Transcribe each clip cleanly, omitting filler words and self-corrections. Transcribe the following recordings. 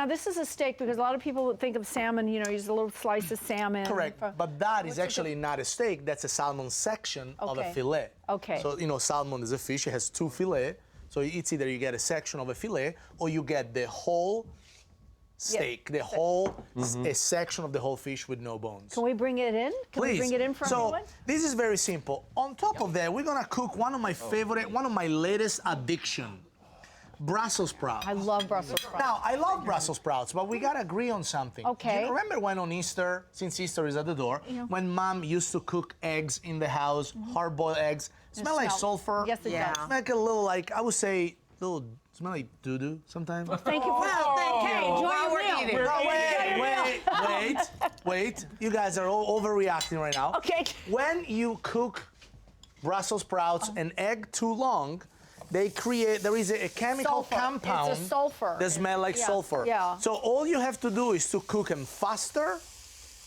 Now, this is a steak because a lot of people think of salmon, you know, use a little slice of salmon. Correct, but that is actually not a steak. That's a salmon section of a filet. Okay. So, you know, salmon is a fish. It has two filets. So it's either you get a section of a fillet or you get the whole steak, the whole, a section of the whole fish with no bones. Can we bring it in? Can we bring it in for everyone? So this is very simple. On top of that, we're gonna cook one of my favorite, one of my latest addiction. Brussels sprouts. I love Brussels sprouts. Now, I love Brussels sprouts, but we gotta agree on something. Okay. You remember when on Easter, since Easter is at the door, when Mom used to cook eggs in the house, hard-boiled eggs, smell like sulfur? Yes, it does. Make a little like, I would say, smell like doo-doo sometimes. Thank you for Thank you. Wait. You guys are all overreacting right now. Okay. When you cook Brussels sprouts and egg too long, there is a chemical compound It's a sulfur. that smells like sulfur. Yeah. So all you have to do is to cook them faster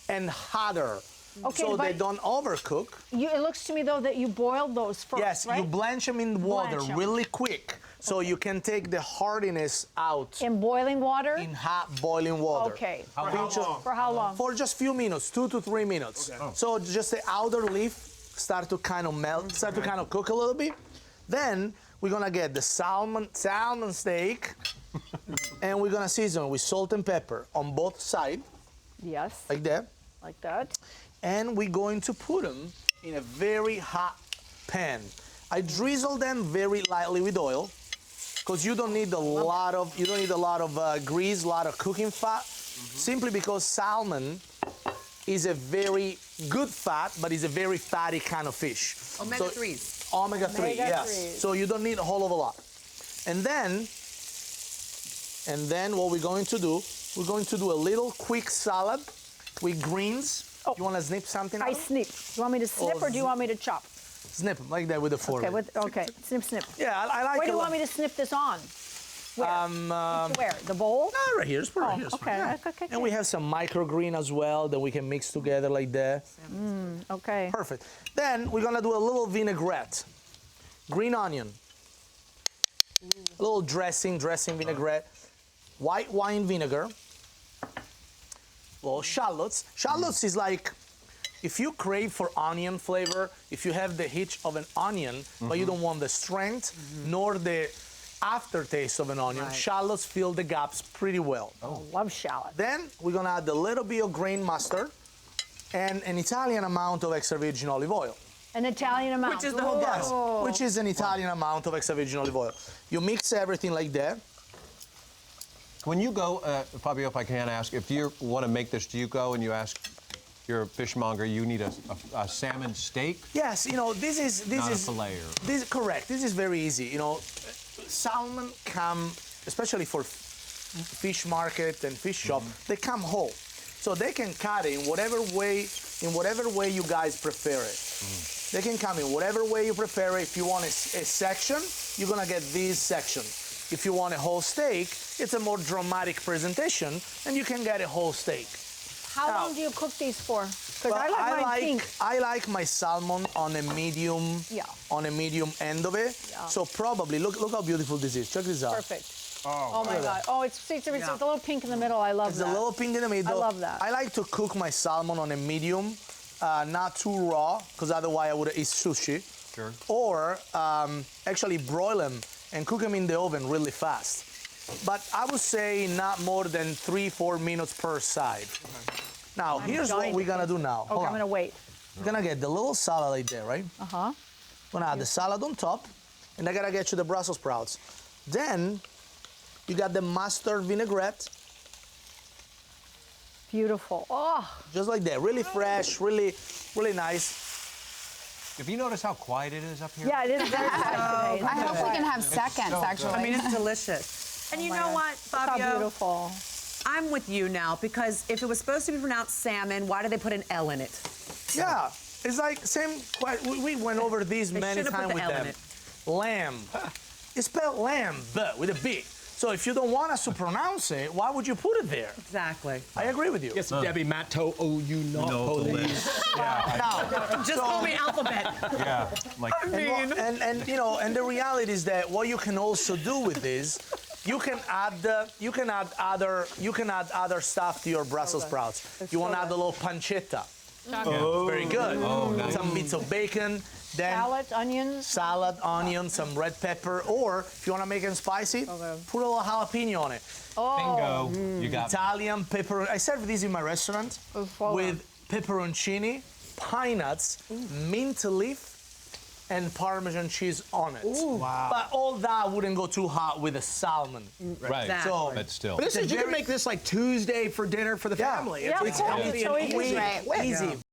and hotter. Okay, so but they don't overcook. it looks to me, though, that you boiled those first, Yes, right? you blanch them in water Blanch 'em. really quick so you can take the hardiness out In boiling water? in hot boiling water. Okay. How long? For how long? For just few minutes, 2 to 3 minutes. Okay. So just the outer leaf start to kind of melt, start to kind of cook a little bit. Then we're gonna get the salmon steak, and we're gonna season it with salt and pepper on both sides, Yes, like that. like that. And we're going to put them in a very hot pan. I drizzle them very lightly with oil, because you don't need a lot of grease, a lot of cooking fat, simply because salmon is a very good fat, but it's a very fatty kind of fish. Omega-3s. Omega-3, yes. Omega-3s. So you don't need a whole of a lot. And then what we're going to do, we're going to do a little quick salad with greens. Oh. You want to snip something out? I snip. You want me to snip or do you want me to chop? Snip them like that with a fork. Okay, snip, snip. Yeah, I like Where it. do you want me to snip this on? Where? Where? The bowl? No, right here. Just put it Oh, right here. It's okay, fine. okay. And we have some microgreen as well that we can mix together like that. Okay. Perfect. Then we're gonna do a little vinaigrette. Green onion. A little dressing vinaigrette. White wine vinegar. Little shallots. Shallots is like, if you crave for onion flavor, if you have the hitch of an onion, but you don't want the strength nor the aftertaste of an onion, shallots fill the gaps pretty well. I love shallot. Then we're gonna add a little bit of grain mustard and an Italian amount of extra virgin olive oil. An Italian amount. Which is the whole Yes, bottle. which is an Italian amount of extra virgin olive oil. You mix everything like that. When you go, Fabio, if I can ask, if you want to make this, do you go and you ask your fishmonger, you need a salmon steak? Yes, you know, this is Not a filet or... This correct. This is very easy. You know, salmon come, especially for fish market and fish shop, they come whole, so they can cut it in whatever way you guys prefer it. They can come in whatever way you prefer it. If you want a section, you're gonna get this section. If you want a whole steak, it's a more dramatic presentation, and you can get a whole steak. How long do you cook these for? Because Well, I like mine pink. I like my salmon on a medium, on a medium end of it. Yeah. So probably look how beautiful this is. Check this out. Perfect. Oh my God. Oh, it's a little pink in the middle. I love It's that. a little pink in the middle. I love that. I like to cook my salmon on a medium, not too raw, because otherwise I would eat sushi. Sure. Or actually broil them and cook them in the oven really fast. But I would say not more than 3-4 minutes per side. Now, here's what we're gonna do now. Okay, I'm gonna wait. You're gonna get the little salad right there, right? Uh-huh. Gonna add the salad on top, and I gotta get you the Brussels sprouts. Then, you got the mustard vinaigrette. Beautiful. Oh, Just like that, really fresh, really nice. Have you noticed how quiet it is up here? yeah, it is very nice today. I hope we can have seconds, actually. I mean, it's delicious. And you know what, Look how Fabio? beautiful. I'm with you now, because if it was supposed to be pronounced salmon, why did they put an L in it? Yeah, it's like same. We went over these many should've put times the with L in them. it. Lamb. It's spelled lamb, but with a B. So if you don't want us to pronounce it, why would you put it there? Exactly. I agree with you. Yes, Debbie Matto, oh, you not police. Now, Just call me alphabet. Yeah. Like, and the reality is that what you can also do with this You can add other stuff to your Brussels sprouts. You want to add a little pancetta. Very good. Oh, nice. Some bits of bacon. Then salad, onions. some red pepper, or if you want to make it spicy, put a little jalapeno on it. Oh, Bingo. You got me. Italian pepper. I serve these in my restaurant with pepperoncini, pine nuts, mint leaf, and Parmesan cheese on it. Wow. But all that wouldn't go too hot with a salmon. Right. Exactly. So, But still. But this is, you can make this like Tuesday for dinner for the family. Yeah, It's of course. healthy It's so and easy. easy. Right. easy.